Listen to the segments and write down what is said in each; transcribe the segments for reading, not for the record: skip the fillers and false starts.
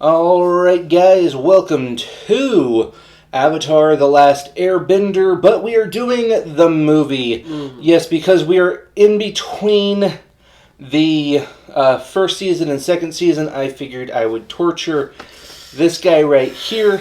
Alright guys, welcome to Avatar The Last Airbender, but we are doing the movie. Yes, because we are in between the first season and second season, I figured I would torture this guy right here.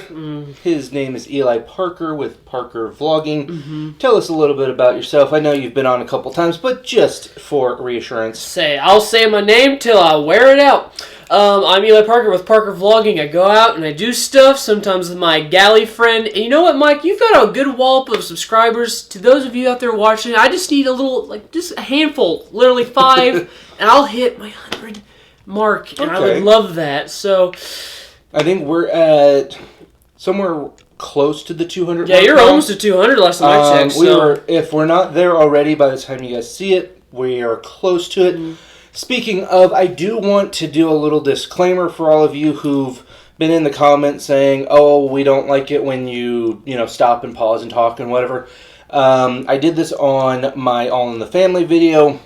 His name is Eli Parker with Parker Vlogging. Tell us a little bit about yourself. I know you've been on a couple times, but just for reassurance. I'll say my name till I wear it out. I'm Eli Parker with Parker Vlogging. I go out and I do stuff, sometimes with my galley friend. And you know what, Mike? You've got a good wallop of subscribers. To those of you out there watching, I just need a little, just a handful, literally 5, and I'll hit my 100 mark. And I would love that. So I think we're at somewhere close to the 200 yeah, mark you're now. almost at 200 last time I checked. If we're not there already by the time you guys see it, we are close to it. Speaking of, I do want to do a little disclaimer for all of you who've been in the comments saying, oh, we don't like it when you stop and pause and talk and whatever. I did this on my All in the Family video.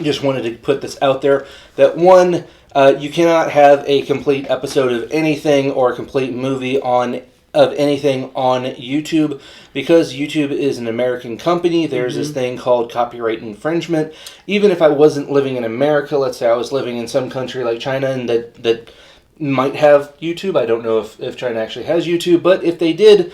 Just wanted to put this out there that one, you cannot have a complete episode of anything or a complete movie of anything on YouTube because YouTube is an American company. There's this thing called copyright infringement. Even if I wasn't living in America, let's say I was living in some country like China and that might have YouTube. I don't know if China actually has YouTube, but if they did,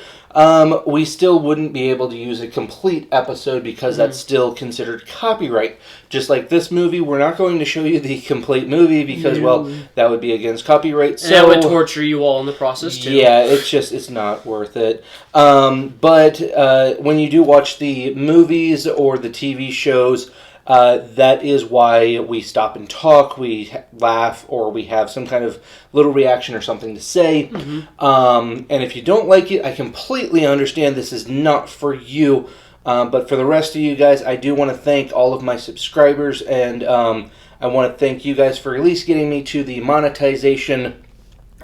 we still wouldn't be able to use a complete episode because that's still considered copyright. Just like this movie, we're not going to show you the complete movie because, well, that would be against copyright. So that would torture you all in the process, too. Yeah, it's not worth it. But when you do watch the movies or the TV shows, that is why we stop and talk, we laugh, or we have some kind of little reaction or something to say. And if you don't like it, I completely understand this is not for you. But for the rest of you guys, I do want to thank all of my subscribers, and I want to thank you guys for at least getting me to the monetization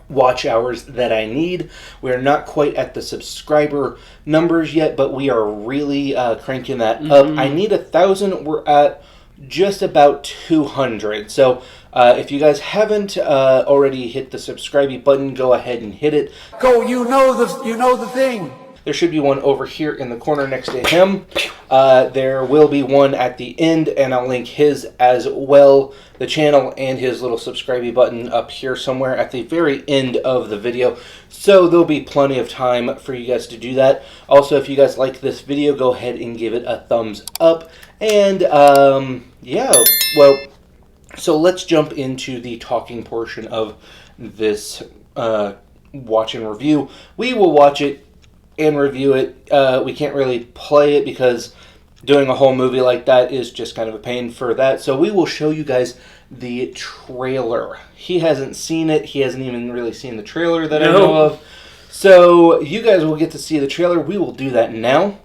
watch hours that I need. We're not quite at the subscriber numbers yet, but we are really cranking that up. I need 1,000. We're at just about 200. So if you guys haven't already hit the subscribe button, go ahead and hit it. Go, you know the thing. There should be one over here in the corner next to him. There will be one at the end, and I'll link his as well, the channel and his little subscribe button up here somewhere at the very end of the video. So there'll be plenty of time for you guys to do that. Also, if you guys like this video, go ahead and give it a thumbs up. And yeah, well, so let's jump into the talking portion of this watch and review. We will watch it and review it. We can't really play it because doing a whole movie like that is just kind of a pain for that. So we will show you guys the trailer. He hasn't seen it. He hasn't even really seen the trailer that I know of. So you guys will get to see the trailer. We will do that now.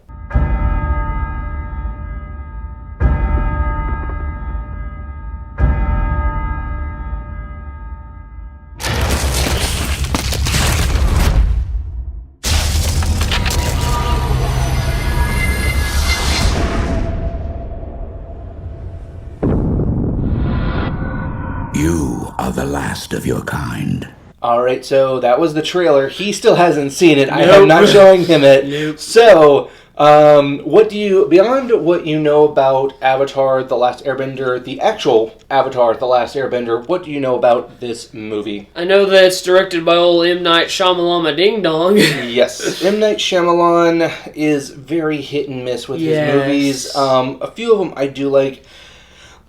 You are the last of your kind. Alright, so that was the trailer. He still hasn't seen it. I am not showing him it. So, what do you, beyond what you know about Avatar The Last Airbender, the actual Avatar The Last Airbender, what do you know about this movie? I know that it's directed by old M. Night Shyamalan Ding Dong. Yes, M. Night Shyamalan is very hit and miss with his movies. A few of them I do like.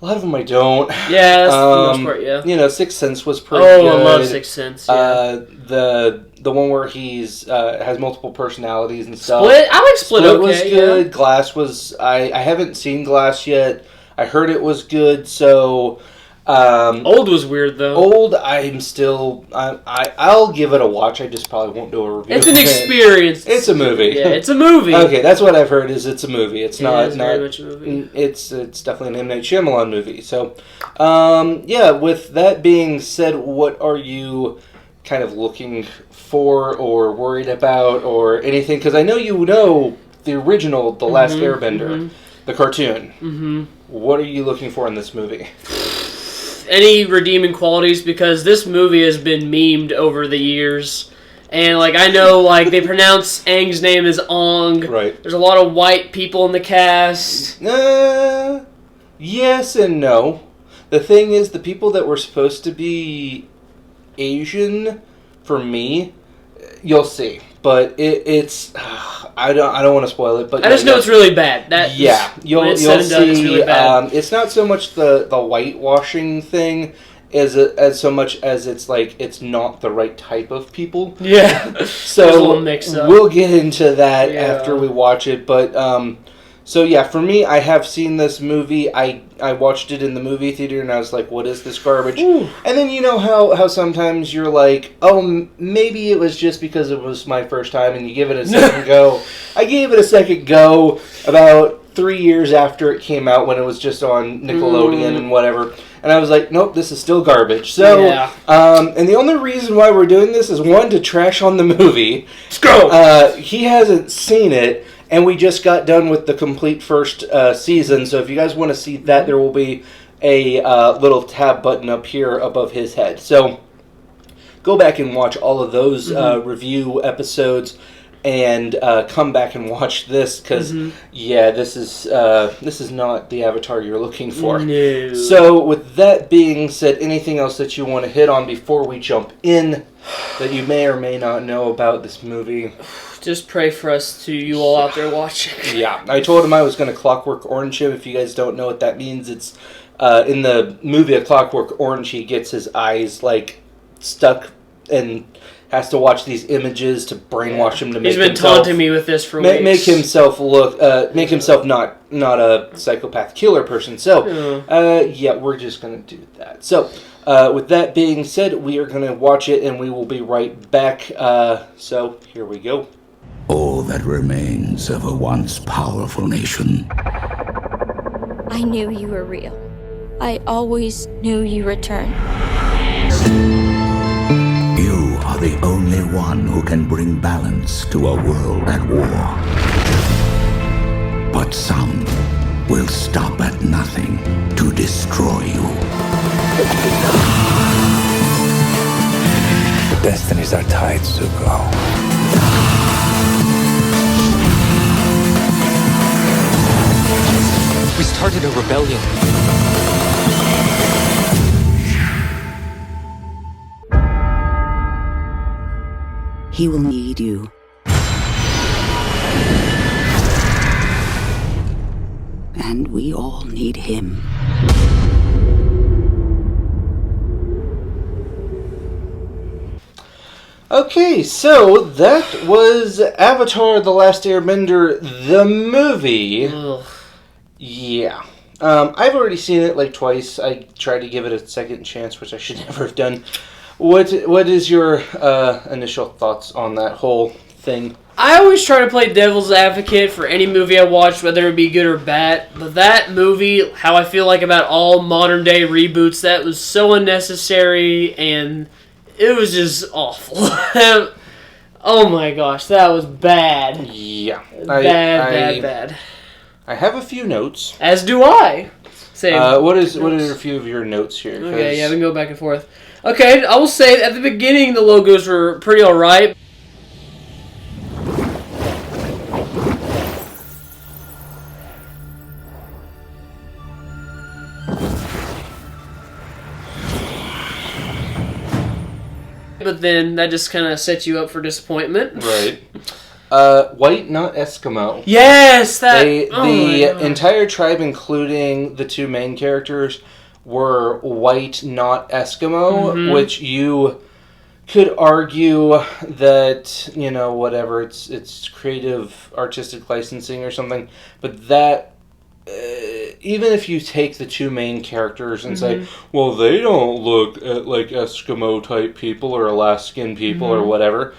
A lot of them I don't. Yeah, that's the most part, yeah. You know, Sixth Sense was pretty good. Oh, I love Sixth Sense, yeah. The one where he's has multiple personalities and stuff. Split? I like Split okay, was good. Yeah. Glass was... I haven't seen Glass yet. I heard it was good, so... Old was weird, though. Old, I'm still... I'll give it a watch. I just probably won't do a review. It's an experience. It's a movie. Yeah, it's a movie. Okay, that's what I've heard, is it's a movie. It's not... It's very much a movie. It's definitely an M. Night Shyamalan movie. So, yeah, with that being said, what are you kind of looking for or worried about or anything? Because I know you know the original The Last Airbender, the cartoon. What are you looking for in this movie? any redeeming qualities, because this movie has been memed over the years. And, like, I know, like, they pronounce Aang's name as Ong. Right. There's a lot of white people in the cast. Yes and no. The thing is, the people that were supposed to be Asian, for me, you'll see. But it's I don't want to spoil it. But I just know it's really bad. You'll see. It's really bad. It's not so much the whitewashing thing as so much as it's like it's not the right type of people. Yeah. So There's a little mix-up. We'll get into that after we watch it. But so yeah, for me, I have seen this movie. I watched it in the movie theater, and I was like, "What is this garbage?" Ooh. And then you know how sometimes you're like, "Oh, maybe it was just because it was my first time," and you give it a second go. I gave it a second go about 3 years after it came out, when it was just on Nickelodeon and whatever. And I was like, "Nope, this is still garbage." So, and the only reason why we're doing this is, one, to trash on the movie. Let's go. He hasn't seen it. And we just got done with the complete first season, so if you guys want to see that, there will be a little tab button up here above his head. So go back and watch all of those review episodes, and come back and watch this, because this is not the Avatar you're looking for. No. So with that being said, anything else that you want to hit on before we jump in that you may or may not know about this movie? Just pray for us, to you all out there watching. Yeah, I told him I was going to Clockwork Orange him. If you guys don't know what that means, it's in the movie A Clockwork Orange, he gets his eyes like stuck and has to watch these images to brainwash him to make himself... He's been taunting me with this for weeks. Make himself not a psychopath killer person. So, we're just going to do that. So, with that being said, we are going to watch it, and we will be right back. So, here we go. All that remains of a once powerful nation. I knew you were real. I always knew you returned. You are the only one who can bring balance to a world at war. But some will stop at nothing to destroy you. The destinies are tied, Zuko. We started a rebellion. He will need you. And we all need him. Okay, so that was Avatar: The Last Airbender, the movie. Ugh. Yeah. I've already seen it like twice. I tried to give it a second chance, which I should never have done. What is your initial thoughts on that whole thing? I always try to play devil's advocate for any movie I watch, whether it be good or bad. But that movie, how I feel like about all modern day reboots, that was so unnecessary, and it was just awful. Oh my gosh, that was bad. Yeah. Bad. I have a few notes. As do I. Same. What are a few of your notes here? Okay, yeah, we can go back and forth. Okay, I will say at the beginning the logos were pretty alright. But then that just kind of sets you up for disappointment. Right. White, not Eskimo. Yes! The entire tribe, including the two main characters, were white, not Eskimo, which you could argue that, you know, whatever, it's creative artistic licensing or something, but that, even if you take the two main characters and say, well, they don't look like Eskimo-type people or Alaskan people or whatever,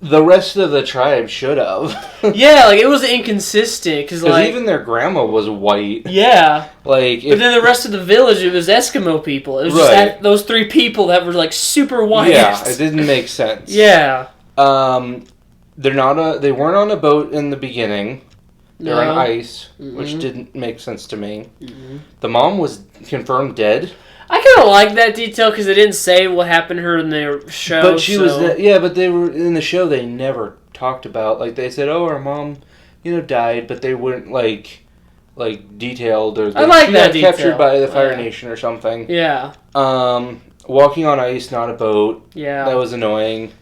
the rest of the tribe should have. Yeah, like, it was inconsistent, because, like... even their grandma was white. Yeah. Like... But then the rest of the village, it was Eskimo people. It was just those three people that were, like, super white. Yeah, it didn't make sense. Yeah. They weren't on a boat in the beginning. They're on ice, which didn't make sense to me. The mom was confirmed dead. I kind of like that detail because they didn't say what happened to her in their show. But she was, but they were in the show. They never talked about, like, they said, "Oh, our mom, died," but they weren't like detailed or. I like that detail. Captured by the Fire Nation or something. Yeah. Walking on ice, not a boat. Yeah. That was annoying.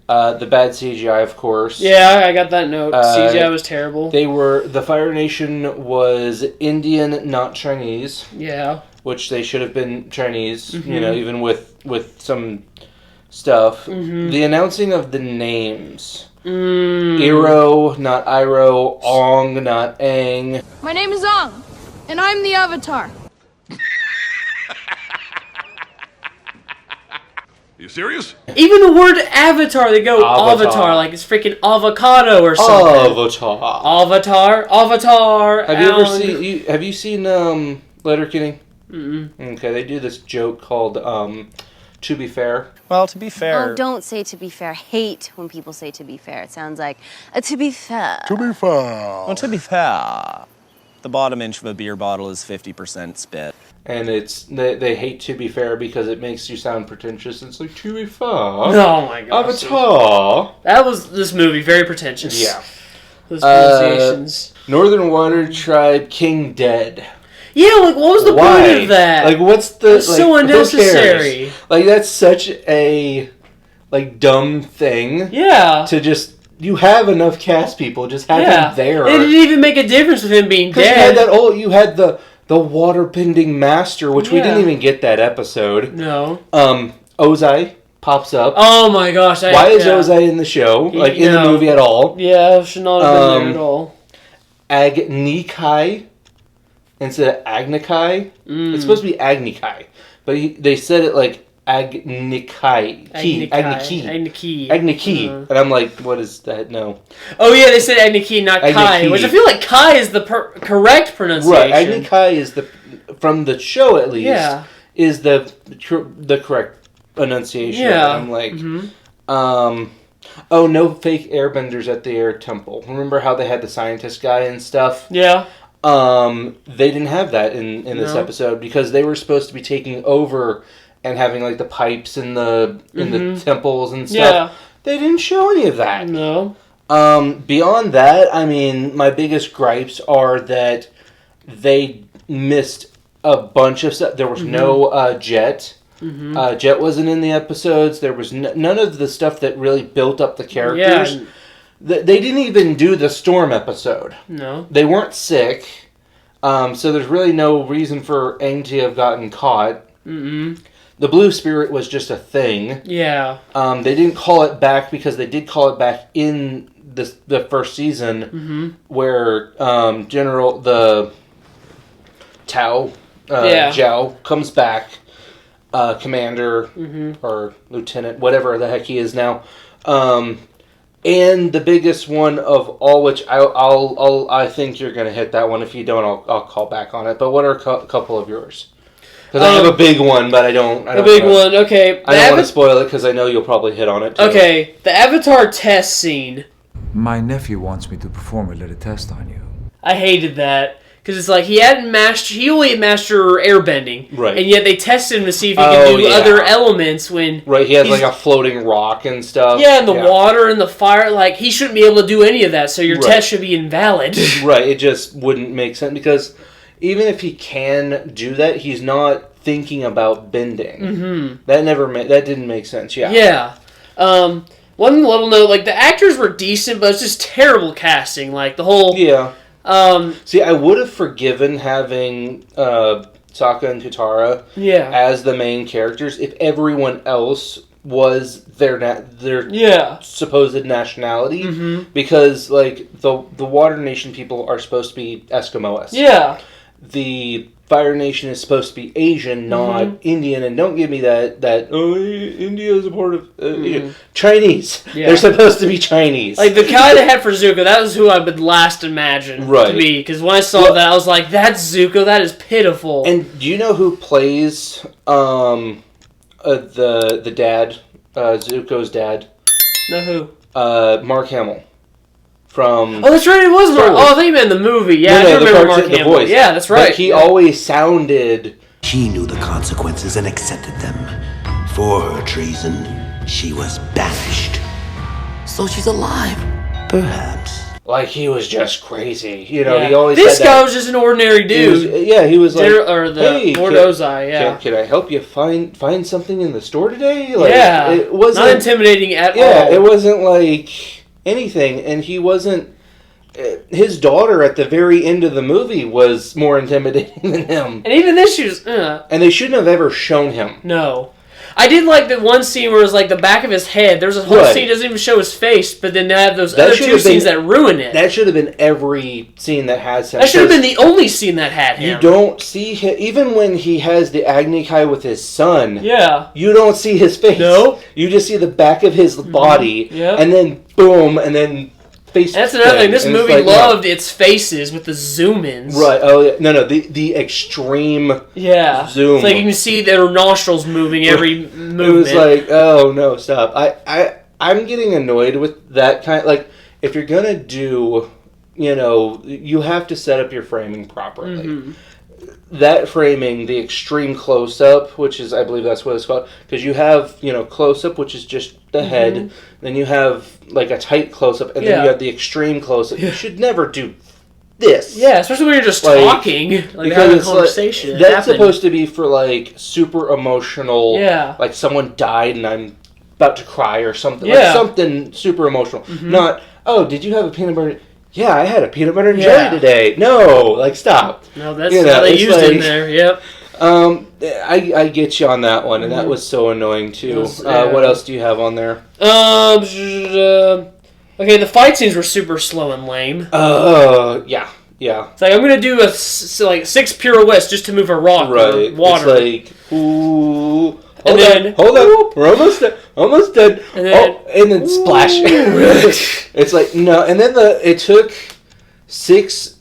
The bad CGI, of course. Yeah, I got that note. CGI was terrible. The Fire Nation was Indian, not Chinese. Yeah. Which they should have been Chinese, even with some stuff. Mm-hmm. The announcing of the names. Iro, not Iro. Ong, not Aang. My name is Ong, and I'm the Avatar. You serious? Even the word avatar, they go avatar like it's freaking avocado or something. Avatar. Have you seen Letterkenny? Okay, they do this joke called "To Be Fair." Well, to be fair. Oh, don't say to be fair. Hate when people say to be fair. It sounds like to be fair. To be fair. Well, to be fair, the bottom inch of a beer bottle is 50% spit. And they hate "To Be Fair" because it makes you sound pretentious. It's like, "To be fair." Oh my god. Avatar. That was this movie, very pretentious. Yeah. Those pronunciations. Northern Water Tribe King dead. Yeah, like what was the point of that? Like what's the so unnecessary. Like that's such a dumb thing. Yeah. To just you have enough cast people, just have him there. It didn't even make a difference with him being dead. You had the water-bending master, which we didn't even get that episode. No. Ozai pops up. Oh my gosh. Why is Ozai in the show? In the movie at all? Yeah, should not have been there at all. Agnikai instead of Agnikai. It's supposed to be Agnikai, but they said it like Agnikai. Agniki. And I'm like, what is that? No. Oh yeah, they said Agniki, not Kai, which I feel like Kai is the correct pronunciation. Right, Agnikai is from the show at least. Yeah. Is the correct pronunciation. Yeah. And I'm like, oh, no fake airbenders at the air temple. Remember how they had the scientist guy and stuff? Yeah. They didn't have that in this episode because they were supposed to be taking over and having like the pipes in the temples and stuff. Yeah. They didn't show any of that. No. Beyond that, I mean, my biggest gripes are that they missed a bunch of stuff. There was no Jet. Jet wasn't in the episodes. There was none of the stuff that really built up the characters. Yeah. They didn't even do the Storm episode. No. They weren't sick. So there's really no reason for Aang to have gotten caught. The Blue Spirit was just a thing. Yeah. They didn't call it back because they did call it back in the first season where General the Tao Zhao comes back, Commander or Lieutenant, whatever the heck he is now. And the biggest one of all, which I think you're gonna hit that one. If you don't, I'll call back on it. But what are a couple of yours? Because I have a big one, but I don't. A big one, okay. I don't want to spoil it because I know you'll probably hit on it too. Okay, the Avatar test scene. My nephew wants me to perform a little test on you. I hated that. Because it's like he only had master airbending. Right. And yet they tested him to see if he could do other elements when... Right, he has like a floating rock and stuff. Yeah, and the water and the fire, like he shouldn't be able to do any of that, so your test should be invalid. Right, it just wouldn't make sense because even if he can do that, he's not thinking about bending. That didn't make sense, Yeah. One little note, like the actors were decent, but it's just terrible casting. Like the whole... Yeah. See, I would have forgiven having Sokka and Katara as the main characters if everyone else was their supposed nationality, because like the Water Nation people are supposed to be Eskimos. Yeah. The Fire Nation is supposed to be Asian, not Indian, and don't give me that India is a part of Chinese. Yeah. They're supposed to be Chinese. Like the guy they had for Zuko, that was who I would last imagine to be. Because when I saw that, I was like, "That's Zuko. That is pitiful." And do you know who plays the dad, Zuko's dad? No, who? Mark Hamill. From that's right, it was Mark. Oh, I think you meant in the movie. Yeah, I remember Mark Hamill. Voice. Yeah, that's right. But he always sounded She knew the consequences and accepted them. For her treason, she was banished. So she's alive. Perhaps. Like, he was just crazy. You know, Yeah. he always This had guy that, was just an ordinary dude. he was like, Or the hey, Lord Ozai, yeah. Can I help you find something in the store today? Like, yeah. It wasn't... Not intimidating at all. Yeah, it wasn't like anything. And he wasn't... His daughter at the very end of the movie was more intimidating than him. And even this, she was... And they shouldn't have ever shown him. No. I did like the one scene where it was like the back of his head. There's a whole scene that doesn't even show his face, but then they have those other two scenes that ruin it. That should have been every scene that has him. That should have been the only scene that had him. You don't see him, even when he has the Agni Kai with his son. Yeah. You don't see his face. No. You just see the back of his body. Yep. And then boom, and then face. That's another thing. This movie loved its faces with the zoom-ins. Right. Oh yeah. No. The extreme. Yeah. Zoom. It's like you can see their nostrils moving every movement. It was like, oh no, stop. I'm getting annoyed with that kind. Like, if you're gonna do, you have to set up your framing properly. Mm-hmm. That framing, the extreme close-up, which is, I believe that's what it's called, because you have, close-up, which is just the head, then you have, like, a tight close-up, and then you have the extreme close-up. You should never do this. Yeah, especially when you're just talking, like having a conversation. Like, that's supposed to be for, like, super emotional, yeah. Like, someone died and I'm about to cry or something. Yeah. Like, something super emotional. Mm-hmm. Not, oh, did you have a peanut butter... Yeah, I had a peanut butter and jelly today. No, like, stop. No, that's how they used it in there. Yep. I get you on that one, and that was so annoying too. What else do you have on there? Okay, the fight scenes were super slow and lame. Yeah. It's like I'm gonna do a 6 pirouettes just to move a rock or water. It's like, ooh. Hold up, we're almost done. And then splash. It's like, no, and then it took 6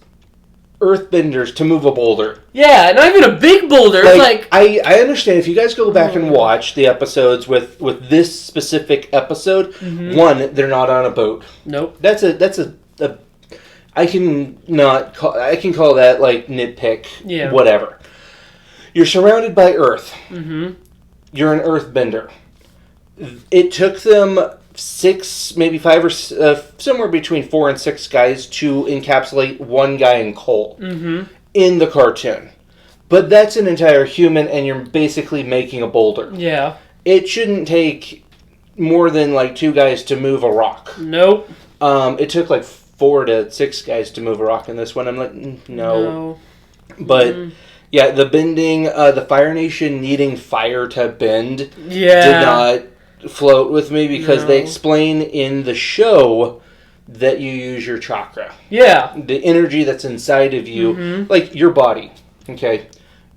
earthbenders to move a boulder. Yeah, not even a big boulder. I understand if you guys go back and watch the episodes with this specific episode. Mm-hmm. One, they're not on a boat. Nope. That's a I can call that like nitpick. Yeah. Whatever. You're surrounded by earth. Mm-hmm. You're an earthbender. It took them 6, maybe 5, or somewhere between 4 and 6 guys to encapsulate one guy in coal in the cartoon. But that's an entire human, and you're basically making a boulder. Yeah. It shouldn't take more than like 2 guys to move a rock. Nope. It took like 4 to 6 guys to move a rock in this one. I'm like, no. But... Yeah, the bending, the Fire Nation needing fire to bend did not float with me because they explain in the show that you use your chakra. Yeah. The energy that's inside of you, like your body, okay?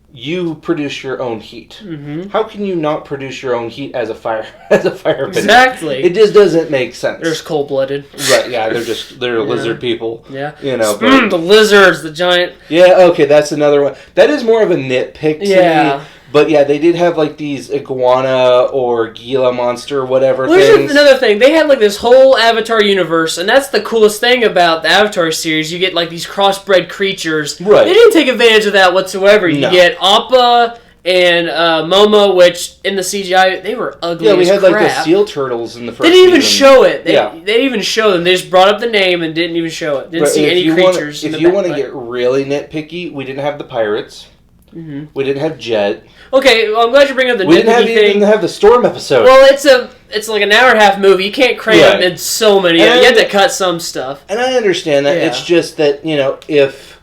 You produce your own heat. Mm-hmm. How can you not produce your own heat as a firebender? Exactly. It just doesn't make sense. They're just cold-blooded. Right, yeah, they're lizard people. Yeah. The lizards, the giant... Yeah, okay, that's another one. That is more of a nitpick to me. But yeah, they did have like these iguana or Gila monster, whatever things. Here's another thing. They had like this whole Avatar universe, and that's the coolest thing about the Avatar series. You get like these crossbred creatures. Right. They didn't take advantage of that whatsoever. You get Appa and Momo, which in the CGI, they were ugly as crap. Yeah, we had like the seal turtles in the first They didn't even season. show it. They didn't even show them. They just brought up the name and didn't even show it. Didn't see any creatures. If you want to get really nitpicky, we didn't have the pirates. Mm-hmm. We didn't have Jet. Okay, well, I'm glad you bring up the We nitpicky didn't even have the Storm episode. Well, it's like an hour and a half movie. You can't cram in so many. You had to cut some stuff. And I understand that. Yeah. It's just that, if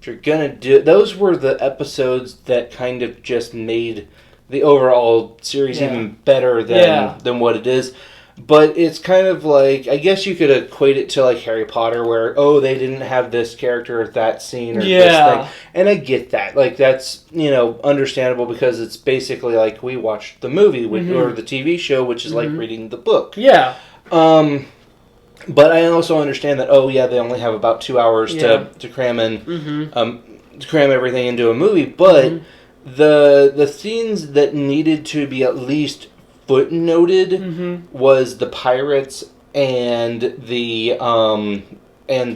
you're going to do... Those were the episodes that kind of just made the overall series even better than what it is. But it's kind of like... I guess you could equate it to like Harry Potter where, they didn't have this character at that scene or this thing. And I get that. Like, that's, understandable because it's basically like we watched the movie or the TV show, which is like reading the book. Yeah. But I also understand that, they only have about 2 hours to cram in, to cram everything into a movie. But the scenes that needed to be at least footnoted was the pirates and the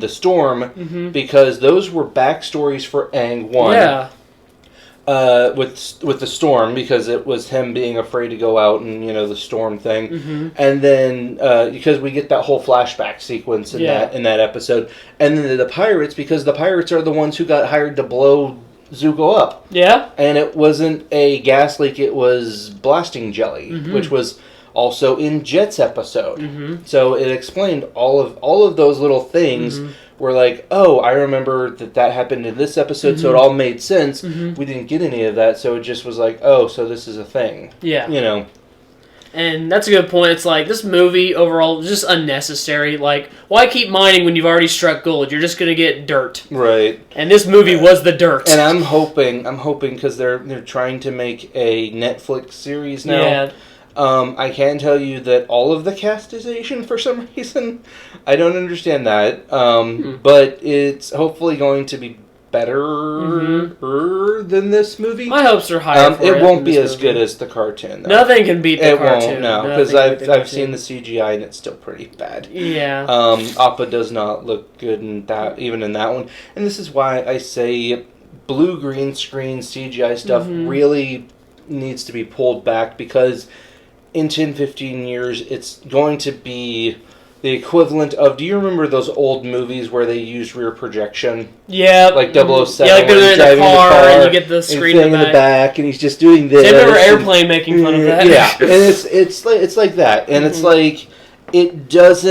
storm because those were backstories for Aang 1. Yeah. with the storm, because it was him being afraid to go out and the storm thing, and then because we get that whole flashback sequence in that episode, and then the pirates, because the pirates are the ones who got hired to blow Zuko up. Yeah, and it wasn't a gas leak; it was blasting jelly, which was also in Jet's episode. So it explained all of those little things. We're like, oh, I remember that happened in this episode, so it all made sense. We didn't get any of that, so it just was like, oh, so this is a thing. Yeah. And that's a good point. It's like, this movie overall is just unnecessary. Like, why keep mining when you've already struck gold? You're just going to get dirt. Right. And this movie was the dirt. And I'm hoping, because they're trying to make a Netflix series now. Yeah. I can tell you that all of the cast is Asian for some reason. I don't understand that. But it's hopefully going to be better than this movie. My hopes are higher for it won't be as good as the cartoon, though. Nothing can beat the cartoon. It won't, no. Because I've seen the CGI and it's still pretty bad. Yeah. Appa does not look good in that, even in that one. And this is why I say blue green screen CGI stuff really needs to be pulled back, because in 10-15 years, it's going to be the equivalent of... Do you remember those old movies where they used rear projection? Yeah. Like 007. Yeah, like they're in the car and you get the screen in the back. And he's just doing this. I remember Airplane making fun of that. Yeah, and it's like that. And it's like, it just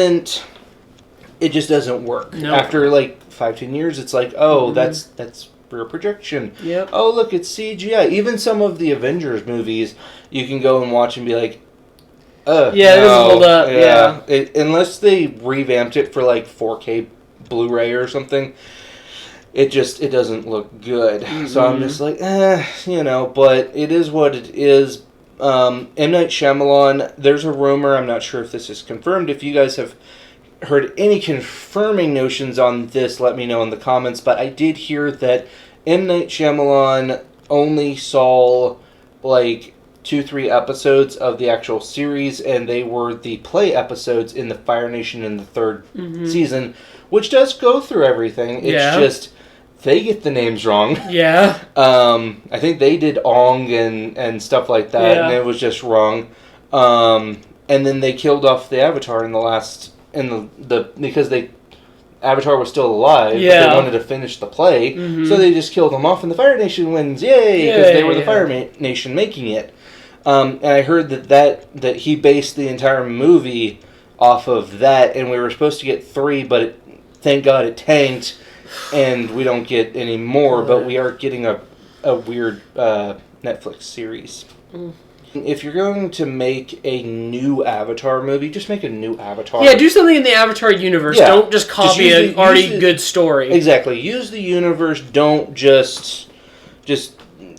doesn't work. No. After like 5-10 years, it's like, oh, that's rear projection. Yep. Oh, look, it's CGI. Even some of the Avengers movies, you can go and watch and be like, yeah, it doesn't hold up. Yeah. Unless they revamped it for like 4K Blu-ray or something, it doesn't look good. So I'm just like, but it is what it is. M. Night Shyamalan, there's a rumor, I'm not sure if this is confirmed. If you guys have heard any confirming notions on this, let me know in the comments. But I did hear that M. Night Shyamalan only saw like 2-3 episodes of the actual series, and they were the play episodes in the Fire Nation in the third season, which does go through everything. It's just they get the names wrong. Yeah. I think they did Ong and stuff like that, and it was just wrong. And then they killed off the Avatar in the last because Avatar was still alive, but they wanted to finish the play, so they just killed him off, and the Fire Nation wins, yay! Because they were the Fire Nation making it. And I heard that he based the entire movie off of that, and we were supposed to get 3, but thank God it tanked, and we don't get any more, but we are getting a weird Netflix series. If you're going to make a new Avatar movie, just make a new Avatar. Yeah, do something in the Avatar universe. Yeah. Don't just copy an already good story. Exactly. Use the universe. Don't just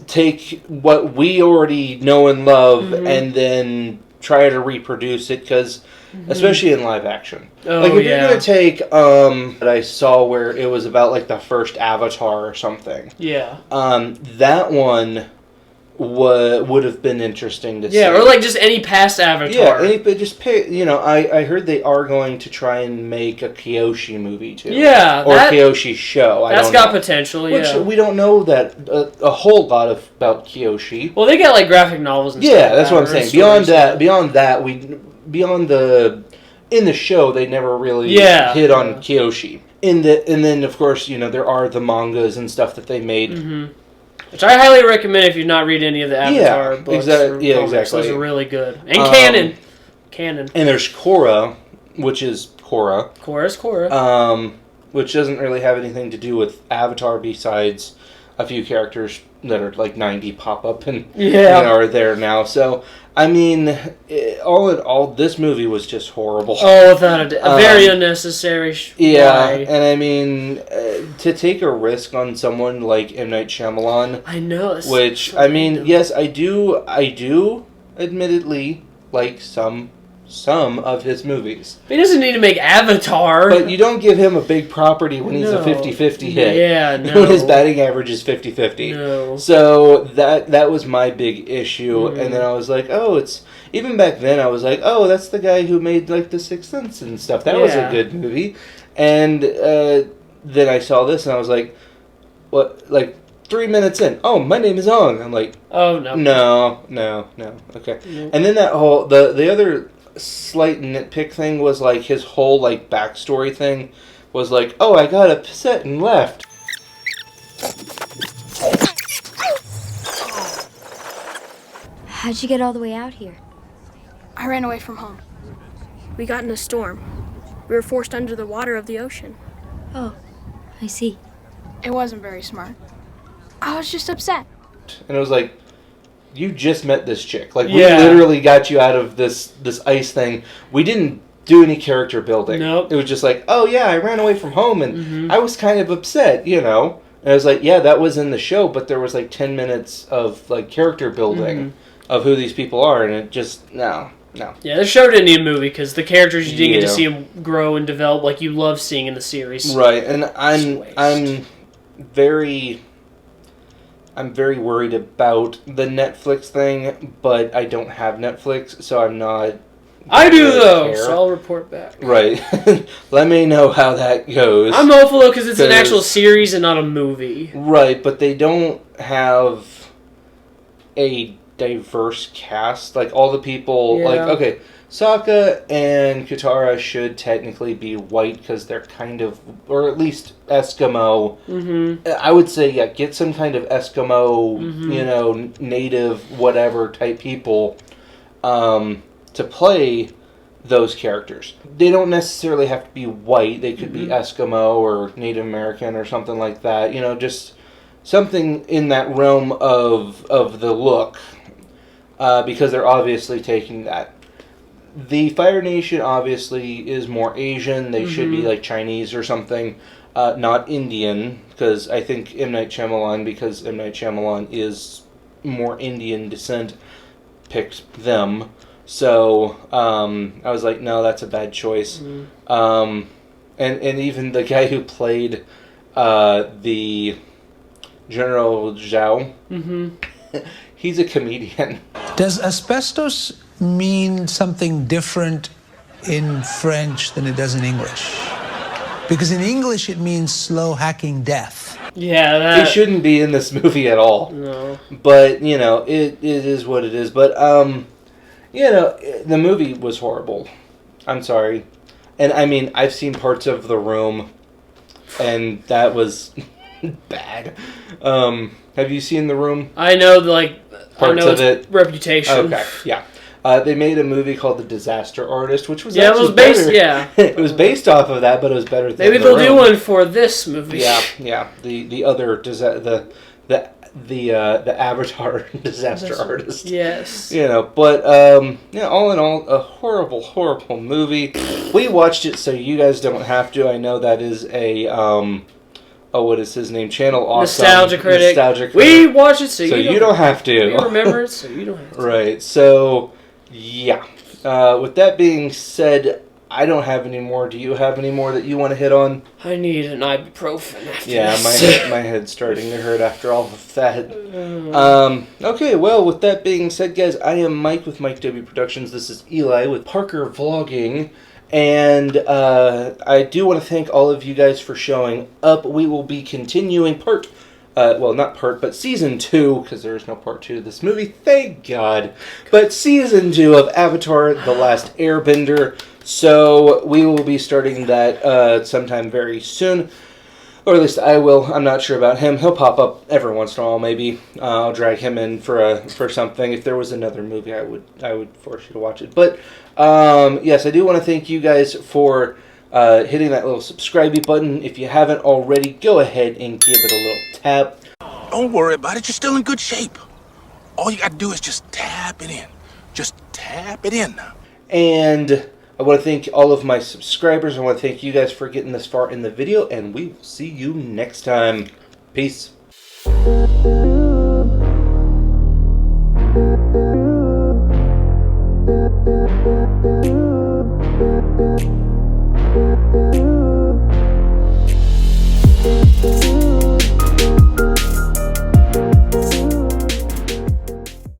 take what we already know and love and then try to reproduce it, because especially in live action. Like if you're going to take that I saw where it was about like the first Avatar or something. Yeah. That one would have been interesting to see. Yeah, or like just any past Avatar. Yeah, just pick. I heard they are going to try and make a Kyoshi movie too. Yeah, or a Kyoshi show. That's got potential. Which we don't know that a whole lot about Kyoshi. Well, they got like graphic novels and stuff. Yeah, that's what I'm saying. Beyond that, in the show they never really hit on Kyoshi. And then of course there are the mangas and stuff that they made. Which I highly recommend if you've not read any of the Avatar books. Exactly. Those are really good. And canon. And there's Korra, which is Korra. Korra's Korra. Which doesn't really have anything to do with Avatar besides a few characters that are like 90 pop up and are there now. So, I mean, all in all, this movie was just horrible. Oh, without a doubt. Very unnecessary. And I mean, to take a risk on someone like M. Night Shyamalan. I know. Which, I mean, yes, I do admittedly like some of his movies. He doesn't need to make Avatar. But you don't give him a big property when he's a 50-50 hit. Yeah, no. When his batting average is 50-50. No. So that was my big issue. And then I was like, even back then I was like, oh, that's the guy who made like The Sixth Sense and stuff. That was a good movie. And then I saw this and I was like, what, like, 3 minutes in, oh, my name is Ong. I'm like, oh, no. No. Okay. And then that whole, the other slight nitpick thing was like his whole like backstory thing was like, oh, I got upset and left. How'd you get all the way out here? I ran away from home. We got in a storm. We were forced under the water of the ocean. Oh, I see. It wasn't very smart. I was just upset. And it was like, you just met this chick. Like, Yeah. we literally got you out of this ice thing. We didn't do any character building. Nope. It was just like, oh yeah, I ran away from home and I was kind of upset, you know. And I was like, yeah, that was in the show, but there was like 10 minutes of like character building of who these people are, and it just, no. Yeah, the show didn't need a movie because the characters you didn't get to Yeah. see them grow and develop like you love seeing in the series. Right, and I'm very worried about the Netflix thing, but I don't have Netflix, so I'm not. I do really though, care. so I'll report back. Right. Let me know how that goes. I'm hopeful though because it's an 'Cause- actual series and not a movie. Right, but they don't have a diverse cast. Like, all the people, Yeah. like, okay, Sokka and Katara should technically be white because they're kind of, or at least Eskimo. I would say, yeah, get some kind of Eskimo, you know, native, whatever type people to play those characters. They don't necessarily have to be white. They could be Eskimo or Native American or something like that. You know, just something in that realm of the look, because they're obviously taking that. The Fire Nation obviously is more Asian. They should be like Chinese or something, not Indian, because I think M. Night Shyamalan, because M. Night Shyamalan is more Indian descent, picked them. So I was like, no, that's a bad choice. And even the guy who played the General Zhao, he's a comedian. Does asbestos mean something different in French than it does in English? Because in English it means slow hacking death. Yeah, that... He shouldn't be in this movie at all. No. But, you know, it is what it is. But, you know, the movie was horrible. I'm sorry. And, I mean, I've seen parts of The Room, and that was bad. Have you seen The Room? I know, like, Parts of it. Reputation. Okay, yeah. They made a movie called The Disaster Artist, which was Yeah, it actually was based, better. yeah. It was based off of that, but it was better than Maybe The they'll Room. do one for this movie. Yeah. The other the Avatar Disaster Artist. Yes. You know, but yeah, all in all, a horrible movie. We watched it so you guys don't have to. I know that is a what is his name? Channel Awesome. Nostalgia Critic. Nostalgia Critic. We watch it so you don't have to. We remember it so you don't have to. Right. So, yeah. With that being said, I don't have any more. Do you have any more that you want to hit on? I need an ibuprofen after Yeah, this. my head's starting to hurt after all of that. Okay, well, with that being said, guys, I am Mike with Mike W Productions. This is Eli with Parker Vlogging. And I do want to thank all of you guys for showing up. We will be continuing season 2, because there is no part 2 to this movie, thank God. But season 2 of Avatar: The Last Airbender. So we will be starting that sometime very soon. Or at least I will. I'm not sure about him. He'll pop up every once in a while, maybe. I'll drag him in for something. If there was another movie, I would force you to watch it. But yes, I do want to thank you guys for hitting that little subscribe button. If you haven't already, go ahead and give it a little tap. Don't worry about it. You're still in good shape. All you got to do is just tap it in. Just tap it in now. And I want to thank all of my subscribers. I want to thank you guys for getting this far in the video, and we will see you next time. Peace. Thank you.